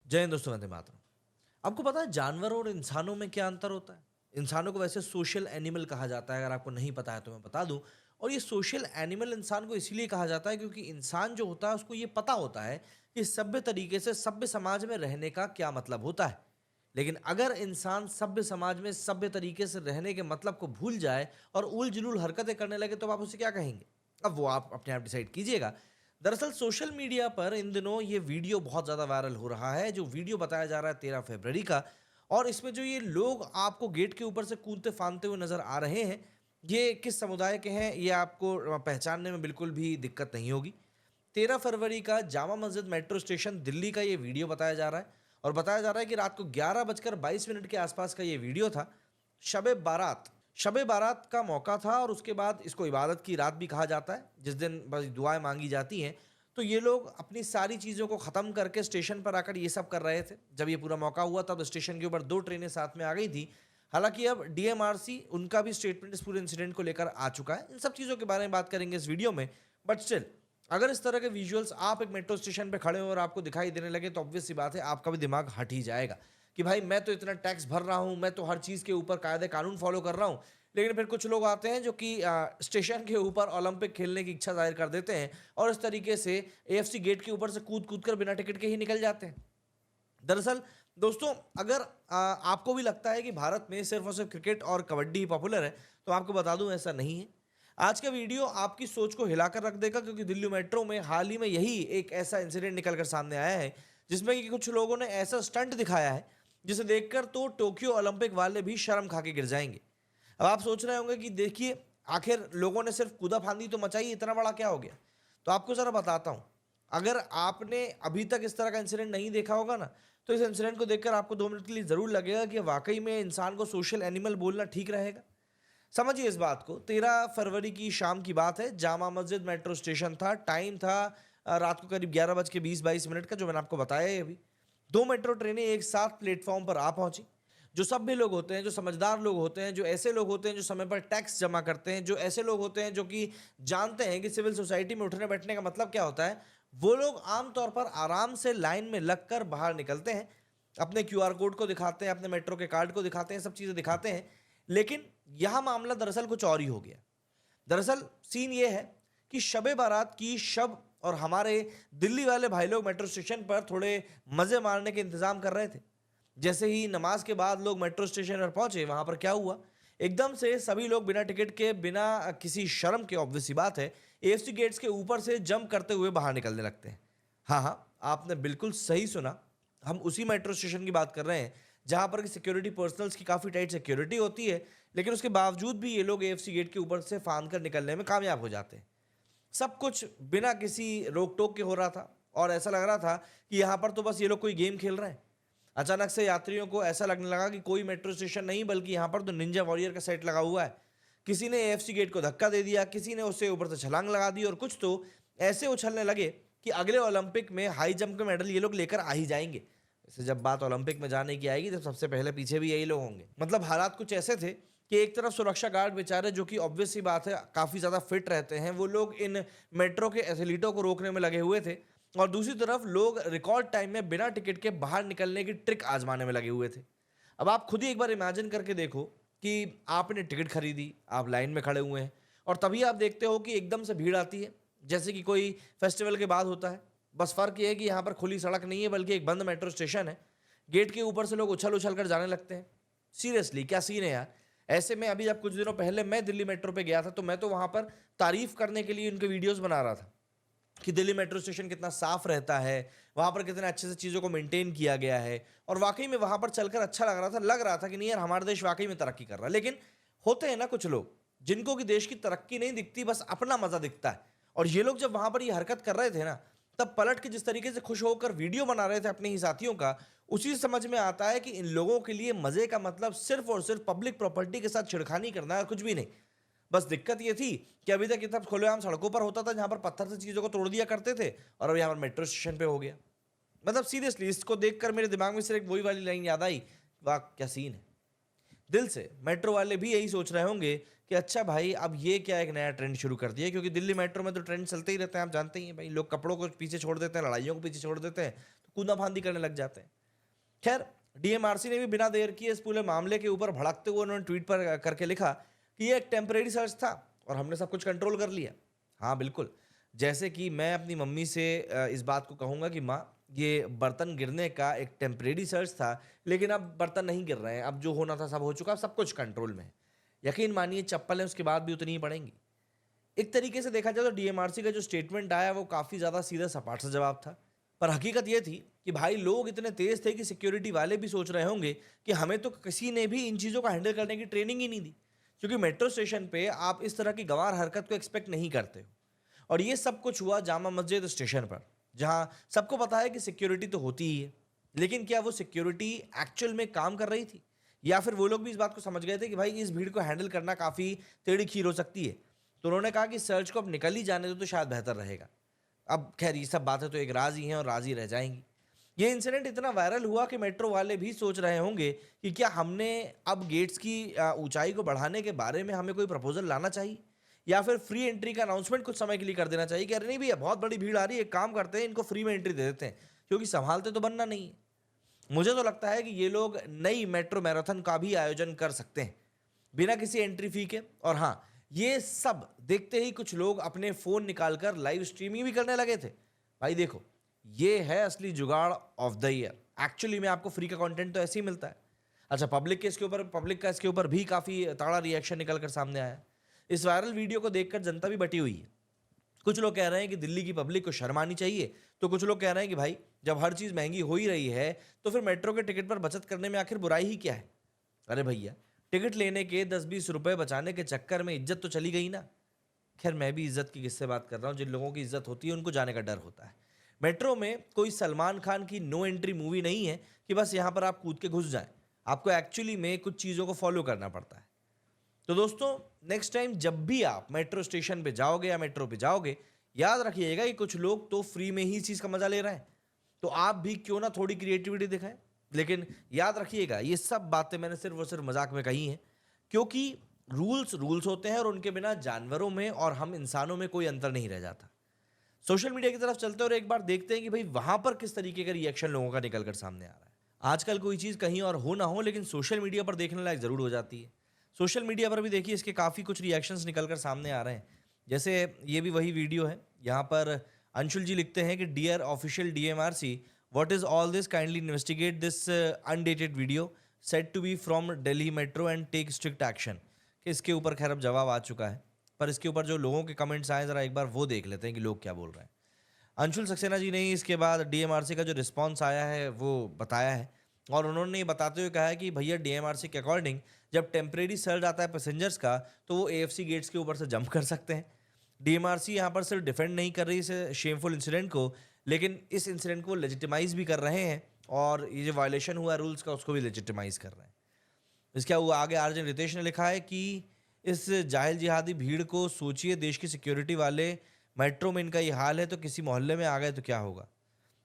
जय हिंद दोस्तों, वंदे मातरम। आपको पता है जानवरों और इंसानों में क्या अंतर होता है? इंसानों को वैसे सोशल एनिमल कहा जाता है, अगर आपको नहीं पता है तो मैं बता दूं। और ये सोशल एनिमल इंसान को इसीलिए कहा जाता है क्योंकि इंसान जो होता है उसको ये पता होता है कि सभ्य तरीके से सभ्य समाज में रहने का क्या मतलब होता है। लेकिन अगर इंसान सभ्य समाज में सभ्य तरीके से रहने के मतलब को भूल जाए और उल जुलूल हरकतें करने लगे तो आप उसे क्या कहेंगे? अब वो आप अपने आप डिसाइड कीजिएगा। दरअसल सोशल मीडिया पर इन दिनों ये वीडियो बहुत ज़्यादा वायरल हो रहा है, जो वीडियो बताया जा रहा है 13 फरवरी का। और इसमें जो ये लोग आपको गेट के ऊपर से कूदते फांदते हुए नजर आ रहे हैं, ये किस समुदाय के हैं ये आपको पहचानने में बिल्कुल भी दिक्कत नहीं होगी। 13 फरवरी का जामा मस्जिद मेट्रो स्टेशन दिल्ली का ये वीडियो बताया जा रहा है। और बताया जा रहा है कि रात को 11:22 के आसपास का ये वीडियो था। शबे बारात शबे बारात का मौका था और उसके बाद इसको इबादत की रात भी कहा जाता है, जिस दिन बस दुआएं मांगी जाती हैं। तो ये लोग अपनी सारी चीज़ों को ख़त्म करके स्टेशन पर आकर ये सब कर रहे थे। जब ये पूरा मौका हुआ तब स्टेशन के ऊपर 2 ट्रेनें साथ में आ गई थी। हालांकि अब डीएमआरसी उनका भी स्टेटमेंट इस पूरे इंसिडेंट को लेकर आ चुका है। इन सब चीज़ों के बारे में बात करेंगे इस वीडियो में। बट स्टिल, अगर इस तरह के विजुअल्स आप एक मेट्रो स्टेशन पे खड़े हो और आपको दिखाई देने लगे तो ऑब्वियस सी बात है आपका भी दिमाग हट ही जाएगा कि भाई मैं तो इतना टैक्स भर रहा हूँ, मैं तो हर चीज़ के ऊपर कायदे कानून फॉलो कर रहा हूँ। लेकिन फिर कुछ लोग आते हैं जो कि स्टेशन के ऊपर ओलंपिक खेलने की इच्छा जाहिर कर देते हैं और इस तरीके से एएफसी गेट के ऊपर से कूद कूद कर बिना टिकट के ही निकल जाते हैं। दरअसल दोस्तों, अगर आपको भी लगता है कि भारत में सिर्फ और सिर्फ क्रिकेट और कबड्डी ही पॉपुलर है तो आपको बता दूं ऐसा नहीं है। आज का वीडियो आपकी सोच को हिलाकर रख देगा क्योंकि दिल्ली मेट्रो में हाल ही में यही एक ऐसा इंसिडेंट निकलकर सामने आया है जिसमें कि कुछ लोगों ने ऐसा स्टंट दिखाया है जिसे देखकर तो टोक्यो ओलंपिक वाले भी शर्म खा के गिर जाएंगे। अब आप सोच रहे होंगे कि देखिए, आखिर लोगों ने सिर्फ कूदा फांदी तो मचाई, इतना बड़ा क्या हो गया? तो आपको जरा बताता हूं। अगर आपने अभी तक इस तरह का इंसिडेंट नहीं देखा होगा ना, तो इस इंसिडेंट को देखकर आपको 2 मिनट के लिए जरूर लगेगा कि वाकई में इंसान को सोशल एनिमल बोलना ठीक रहेगा। समझिए इस बात को। 13 फरवरी की शाम की बात है। जामा मस्जिद मेट्रो स्टेशन था। टाइम था रात को करीब 11:20-22 का, जो मैंने आपको बताया है अभी। 2 मेट्रो ट्रेनें एक साथ प्लेटफॉर्म पर आ पहुंची। जो सभ्य लोग होते हैं, जो समझदार लोग होते हैं, जो ऐसे लोग होते हैं जो समय पर टैक्स जमा करते हैं, जो ऐसे लोग होते हैं जो कि जानते हैं कि सिविल सोसाइटी में उठने बैठने का मतलब क्या होता है, वो लोग आमतौर पर आराम से लाइन में लगकर बाहर निकलते हैं। अपने क्यूआर कोड को दिखाते हैं, अपने मेट्रो के कार्ड को दिखाते हैं, सब चीजें दिखाते हैं। लेकिन यह मामला दरअसल कुछ और ही हो गया। दरअसल सीन ये है कि शबे बारात की शब और हमारे दिल्ली वाले भाई लोग मेट्रो स्टेशन पर थोड़े मजे मारने के इंतजाम कर रहे थे। जैसे ही नमाज के बाद लोग मेट्रो स्टेशन पर पहुंचे, वहां पर क्या हुआ, एकदम से सभी लोग बिना टिकट के, बिना किसी शर्म के, ऑब्वियस सी बात है, एएफसी गेट्स के ऊपर से जंप करते हुए बाहर निकलने लगते हैं। हाँ हाँ, आपने बिल्कुल सही सुना। हम उसी मेट्रो स्टेशन की बात कर रहे हैं जहां पर सिक्योरिटी पर्सनल्स की काफी टाइट सिक्योरिटी होती है। लेकिन उसके बावजूद भी ये लोग एएफसी गेट के ऊपर से फांद कर निकलने में कामयाब हो जाते हैं। सब कुछ बिना किसी रोक टोक के हो रहा था और ऐसा लग रहा था कि यहाँ पर तो बस ये लोग कोई गेम खेल रहे हैं। अचानक से यात्रियों को ऐसा लगने लगा कि कोई मेट्रो स्टेशन नहीं बल्कि यहाँ पर तो निंजा वॉरियर का सेट लगा हुआ है। किसी ने एएफसी गेट को धक्का दे दिया, किसी ने उससे ऊपर से छलांग लगा दी और कुछ तो ऐसे उछलने लगे कि अगले ओलंपिक में हाई जंप का मेडल ये लोग लेकर आ ही जाएंगे। वैसे जब बात ओलंपिक में जाने की आएगी तो सबसे पहले पीछे भी यही लोग होंगे। मतलब हालात कुछ ऐसे थे कि एक तरफ सुरक्षा गार्ड बेचारे, जो कि ऑब्वियस सी बात है काफी ज्यादा फिट रहते हैं, वो लोग इन मेट्रो के एथलीटों को रोकने में लगे हुए थे। और दूसरी तरफ लोग रिकॉर्ड टाइम में बिना टिकट के बाहर निकलने की ट्रिक आजमाने में लगे हुए थे। अब आप खुद ही एक बार इमेजिन करके देखो कि आपने टिकट खरीदी, आप लाइन में खड़े हुए हैं और तभी आप देखते हो कि एकदम से भीड़ आती है, जैसे कि कोई फेस्टिवल के बाद होता है। बस फर्क ये है कि यहाँ पर खुली सड़क नहीं है बल्कि एक बंद मेट्रो स्टेशन है। गेट के ऊपर से लोग उछल उछल कर जाने लगते हैं। सीरियसली क्या सीन है यार। ऐसे में अभी जब कुछ दिनों पहले मैं दिल्ली मेट्रो पे गया था तो मैं तो वहां पर तारीफ करने के लिए उनके वीडियोस बना रहा था कि दिल्ली मेट्रो स्टेशन कितना साफ रहता है, वहां पर कितने अच्छे से चीजों को मेंटेन किया गया है। और वाकई में वहां पर चलकर अच्छा लग रहा था कि नहीं यार, हमारा देश वाकई में तरक्की कर रहा है। लेकिन होते हैं ना कुछ लोग जिनको कि देश की तरक्की नहीं दिखती, बस अपना मजा दिखता है। और ये लोग जब वहां पर ये हरकत कर रहे थे ना, तब पलट के जिस तरीके से खुश होकर वीडियो बना रहे थे अपने ही साथियों का, उसी से समझ में आता है कि इन लोगों के लिए मजे का मतलब सिर्फ और सिर्फ पब्लिक प्रॉपर्टी के साथ छिड़खानी करना है, कुछ भी नहीं। बस दिक्कत ये थी कि अभी तक ये सब खुलेआम सड़कों पर होता था जहां पर पत्थर से चीजों को तोड़ दिया करते थे, और अब यहाँ पर मेट्रो स्टेशन पे हो गया। मतलब सीरियसली इसको देखकर मेरे दिमाग में सिर्फ वही वाली लाइन याद आई, वाह क्या सीन है। दिल से मेट्रो वाले भी यही सोच रहे होंगे कि अच्छा भाई, अब ये क्या एक नया ट्रेंड शुरू कर दिया, क्योंकि दिल्ली मेट्रो में तो ट्रेंड चलते ही रहते हैं, आप जानते ही हैं भाई। लोग कपड़ों को पीछे छोड़ देते हैं, लड़ाइयों को पीछे छोड़ देते हैं, तो कूदा फांदी करने लग जाते हैं। खैर, डीएमआरसी ने भी बिना देर किए इस पूरे मामले के ऊपर भड़कते हुए उन्होंने ट्वीट पर करके लिखा कि ये एक टेम्परेरी सर्च था और हमने सब कुछ कंट्रोल कर लिया। हाँ, बिल्कुल। जैसे कि मैं अपनी मम्मी से इस बात को कहूँगा कि माँ, ये बर्तन गिरने का एक टेम्परेरी सर्च था, लेकिन अब बर्तन नहीं गिर रहे हैं, अब जो होना था सब हो चुका, अब सब कुछ कंट्रोल में है। यकीन मानिए चप्पलें उसके बाद भी उतनी ही पड़ेंगी। एक तरीके से देखा जाए तो डीएमआरसी का जो स्टेटमेंट आया वो काफ़ी ज़्यादा सीधा सपाट सा जवाब था। पर हकीकत ये थी कि भाई लोग इतने तेज थे कि सिक्योरिटी वाले भी सोच रहे होंगे कि हमें तो किसी ने भी इन चीज़ों को हैंडल करने की ट्रेनिंग ही नहीं दी, क्योंकि मेट्रो स्टेशन पे आप इस तरह की गंवार हरकत को एक्सपेक्ट नहीं करते हो। और ये सब कुछ हुआ जामा मस्जिद स्टेशन पर, जहाँ सबको पता है कि सिक्योरिटी तो होती ही है, लेकिन क्या वो सिक्योरिटी एक्चुअल में काम कर रही थी, या फिर वो लोग भी इस बात को समझ गए थे कि भाई इस भीड़ को हैंडल करना काफ़ी टेढ़ी खीर हो सकती है। तो उन्होंने कहा कि सर्च को अब निकल ही जाने दो तो शायद बेहतर रहेगा। अब खैर ये सब बातें तो एक राज ही हैं और राज ही रह जाएंगी। ये इंसिडेंट इतना वायरल हुआ कि मेट्रो वाले भी सोच रहे होंगे कि क्या हमने अब गेट्स की ऊंचाई को बढ़ाने के बारे में हमें कोई प्रपोजल लाना चाहिए, या फिर फ्री एंट्री का अनाउंसमेंट कुछ समय के लिए कर देना चाहिए कि अरे नहीं भैया बहुत बड़ी भीड़ आ रही है, एक काम करते हैं इनको फ्री में एंट्री दे देते हैं, क्योंकि संभालते तो बनना नहीं है। मुझे तो लगता है कि ये लोग नई मेट्रो मैराथन का भी आयोजन कर सकते हैं बिना किसी एंट्री फी के। और हाँ, ये सब देखते ही कुछ लोग अपने फोन निकालकर लाइव स्ट्रीमिंग भी करने लगे थे। भाई देखो, ये है असली जुगाड़ ऑफ द ईयर। एक्चुअली में आपको फ्री का कंटेंट तो ऐसे ही मिलता है। अच्छा, पब्लिक का इसके ऊपर भी काफी तगड़ा रिएक्शन निकलकर सामने आया है। इस वायरल वीडियो को देखकर जनता भी बटी हुई है। कुछ लोग कह रहे हैं कि दिल्ली की पब्लिक को शर्म आनी चाहिए, तो कुछ लोग कह रहे हैं कि भाई जब हर चीज महंगी हो ही रही है तो फिर मेट्रो के टिकट पर बचत करने में आखिर बुराई ही क्या है। अरे भैया, टिकट लेने के 10-20 रुपए बचाने के चक्कर में इज्जत तो चली गई ना। खैर, मैं भी इज्जत की किससे बात कर रहा हूँ, जिन लोगों की इज्जत होती है उनको जाने का डर होता है। मेट्रो में कोई सलमान खान की नो एंट्री मूवी नहीं है कि बस यहाँ पर आप कूद के घुस जाएं। आपको एक्चुअली में कुछ चीज़ों को फॉलो करना पड़ता है। तो दोस्तों, नेक्स्ट टाइम जब भी आप मेट्रो स्टेशन पे जाओगे या मेट्रो पे जाओगे, याद रखिएगा कि कुछ लोग तो फ्री में ही इस चीज़ का मजा ले रहे हैं, तो आप भी क्यों ना थोड़ी क्रिएटिविटी दिखाएं। लेकिन याद रखिएगा, ये सब बातें मैंने सिर्फ और सिर्फ मजाक में कही हैं, क्योंकि रूल्स रूल्स होते हैं और उनके बिना जानवरों में और हम इंसानों में कोई अंतर नहीं रह जाता। सोशल मीडिया की तरफ चलते हैं और एक बार देखते हैं कि भाई वहां पर किस तरीके का रिएक्शन लोगों का निकल कर सामने आ रहा है। आजकल कोई चीज़ कहीं और हो ना हो, लेकिन सोशल मीडिया पर देखने लायक जरूर हो जाती है। सोशल मीडिया पर भी देखिए इसके काफ़ी कुछ रिएक्शंस निकल कर सामने आ रहे हैं। जैसे ये भी वही वीडियो है, यहाँ पर अंशुल जी लिखते हैं कि dear official DMRC, what is all this, kindly investigate this undated video set to be from Delhi metro and take strict action. कि इसके ऊपर खैर अब जवाब आ चुका है, पर इसके ऊपर जो लोगों के कमेंट्स आए ज़रा एक बार वो देख लेते हैं कि लोग क्या बोल रहे हैं। अंशुल सक्सेना जी ने ही इसके बाद डीएमआरसी का जो रिस्पांस आया है वो बताया है, और उन्होंने ये बताते हुए कहा है कि भैया डीएमआरसी के अकॉर्डिंग जब टेम्परेरी सर्ज आता है पैसेंजर्स का तो वो एएफसी गेट्स के ऊपर से जंप कर सकते हैं। डीएमआरसी यहाँ पर सिर्फ डिफेंड नहीं कर रही इस शेमफुल इंसिडेंट को, लेकिन इस इंसिडेंट को लेजिटिमाइज भी कर रहे हैं, और ये जो वायलेशन हुआ रूल्स का उसको भी लेजिटिमाइज कर रहे हैं। इसके हुआ आगे आर्जन रितेश ने लिखा है कि इस जाहिल जिहादी भीड़ को सोचिए, देश की सिक्योरिटी वाले, मेट्रो में इनका ये हाल है तो किसी मोहल्ले में आ गए तो क्या होगा।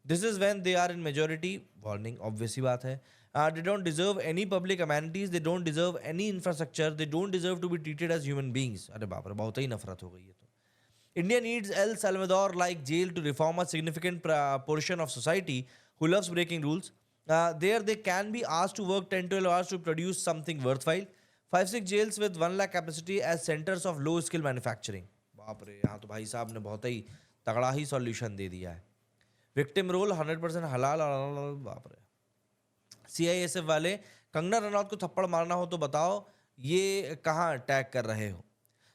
This is when they are in majority, warning obvious ही बात है। They don't deserve any public amenities, they don't deserve any infrastructure, they don't deserve to be treated as human beings. अरे बाप रे, बहुत ही नफरत हो गई है। तो India needs El Salvador like jail to reform a significant portion of society who loves breaking rules. There they can be asked to work 10-12 hours to produce something worthwhile. 5-6 jails with 1 lakh capacity as centers of low skill manufacturing. बाप रे, यहाँ तो भाई साहब ने बहुत ही तगड़ा ही solution दे दिया है। विक्टिम रोल 100% हलाल। बाप रे, सीआईएसएफ वाले, कंगना रनौत को थप्पड़ मारना हो तो बताओ, ये कहाँ टैग कर रहे हो।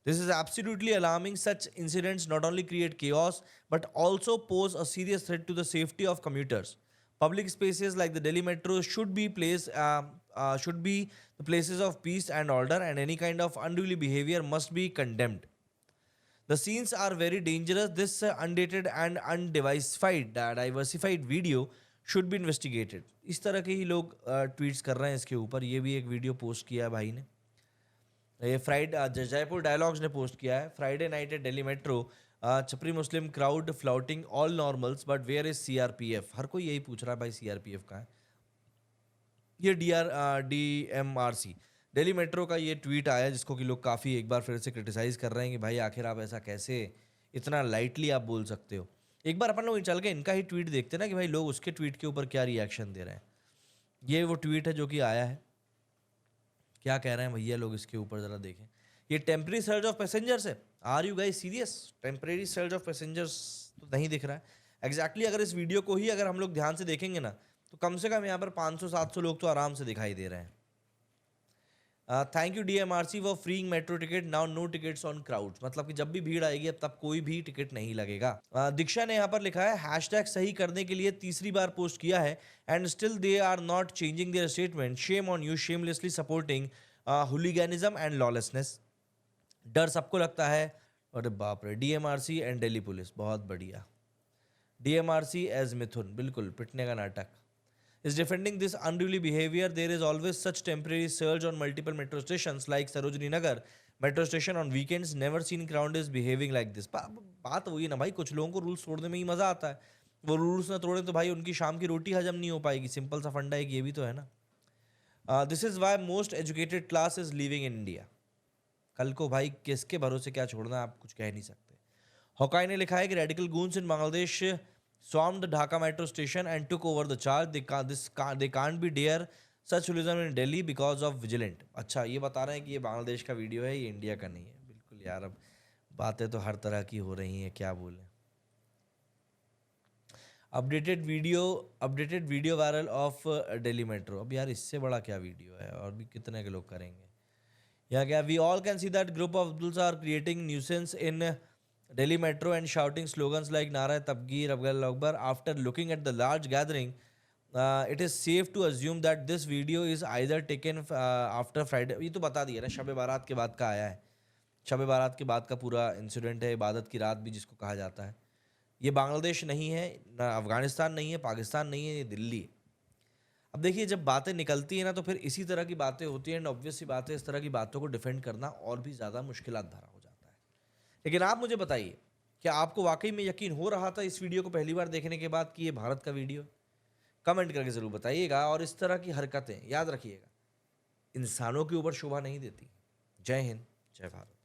This is absolutely alarming. Such incidents not only create chaos but also pose a serious threat to the safety of commuters. Public spaces like the Delhi Metro should be the places of peace and order, and any kind of unruly behavior must be condemned. The scenes are very dangerous. This undated and diversified video should be investigated. इस तरह के ही लोग tweets कर रहे हैं इसके ऊपर। ये भी एक वीडियो पोस्ट किया है भाई ने। ये जयपुर डायलॉग्स ने पोस्ट किया है, Friday night at Delhi metro, छपरी Muslim crowd flouting all normals but where is CRPF. हर कोई यही पूछ रहा है भाई सीआरपीएफ कहाँ है। ये डीएमआरसी दिल्ली मेट्रो का ये ट्वीट आया जिसको कि लोग काफ़ी एक बार फिर से क्रिटिसाइज़ कर रहे हैं कि भाई आखिर आप ऐसा कैसे इतना लाइटली आप बोल सकते हो। एक बार अपन लोग चल के इनका ही ट्वीट देखते ना कि भाई लोग उसके ट्वीट के ऊपर क्या रिएक्शन दे रहे हैं। ये वो ट्वीट है जो कि आया है। क्या कह रहे हैं भैया लोग इसके ऊपर जरा देखें। ये टेम्परेरी सर्ज ऑफ पैसेंजर्स है। Are you guys serious? Temporary surge of passengers तो नहीं दिख रहा है एग्जैक्टली। अगर इस वीडियो को ही अगर हम लोग ध्यान से देखेंगे ना, तो कम से कम यहाँ पर 500-700 लोग तो आराम से दिखाई दे रहे हैं। Thank you DMRC for freeing metro ticket, now no tickets on crowds. मतलब कि जब भी भीड़ आएगी अब तब कोई भी टिकट नहीं लगेगा। दीक्षा ने यहाँ पर लिखा है हैशटैग सही करने के लिए तीसरी बार पोस्ट किया है and still they are not changing their statement, shame on you shamelessly supporting hooliganism and lawlessness. डर सबको लगता है। अरे बाप रे, DMRC एंड दिल्ली पुलिस, बहुत बढ़िया। DMRC एज मिथुन, बिल्कुल पिटने का नाटक, is defending this unruly behavior. There is always such temporary surge on multiple metro stations like Sarojini Nagar metro station on weekends. Never seen crowd is behaving like this. बात वही ना भाई, कुछ लोगों को रूल्स तोड़ने में ही मजा आता है। वो रूल्स ना तोड़े तो भाई उनकी शाम की रोटी हजम नहीं हो पाएगी। सिंपल सा फंडा है कि ये भी तो है ना। This is why most educated class is living in India. कल को भाई किसके भरोसे क्या छोड़ना, आप कुछ कह नहीं सकते। हॉकाई ने लिखा है कि radical goons in Bangladesh stormed Dhaka metro station and took over the charge. They can't be dare such tourism in Delhi because of vigilant. अच्छा, ये बता रहे हैं कि ये बांग्लादेश का वीडियो है, ये इंडिया का नहीं है। बिल्कुल यार, अब बातें तो हर तरह की हो रही हैं, क्या बोलें। Updated video viral of Delhi metro. अब यार इससे बड़ा क्या वीडियो है, और भी कितने के लोग करेंगे। यहाँ क्या, we all can see that group of Abduls are creating nuisance in Delhi Metro and shouting slogans like Nara Tabgir Afghal Akbar. After looking at the large gathering, it is safe to assume that this video is either taken after Friday. ये तो बता दिया ना, शब बारात के बाद का आया है। शब बारात के बाद का पूरा इंसिडेंट है, इबादत की रात भी जिसको कहा जाता है। ये बांग्लादेश नहीं है, ना अफगानिस्तान नहीं है, पाकिस्तान नहीं है, ये दिल्ली है। अब देखिए, जब बातें निकलती है ना, तो फिर इसी तरह की बातें होती हैं, एंड ऑब्वियस सी बात है, इस तरह की बातों को डिफेंड करना और भी ज़्यादा मुश्किलात भरा हो जाता है। लेकिन आप मुझे बताइए, क्या आपको वाकई में यकीन हो रहा था इस वीडियो को पहली बार देखने के बाद कि ये भारत का वीडियो? कमेंट करके ज़रूर बताइएगा। और इस तरह की हरकतें याद रखिएगा, इंसानों के ऊपर शोभा नहीं देती। जय हिंद, जय भारत।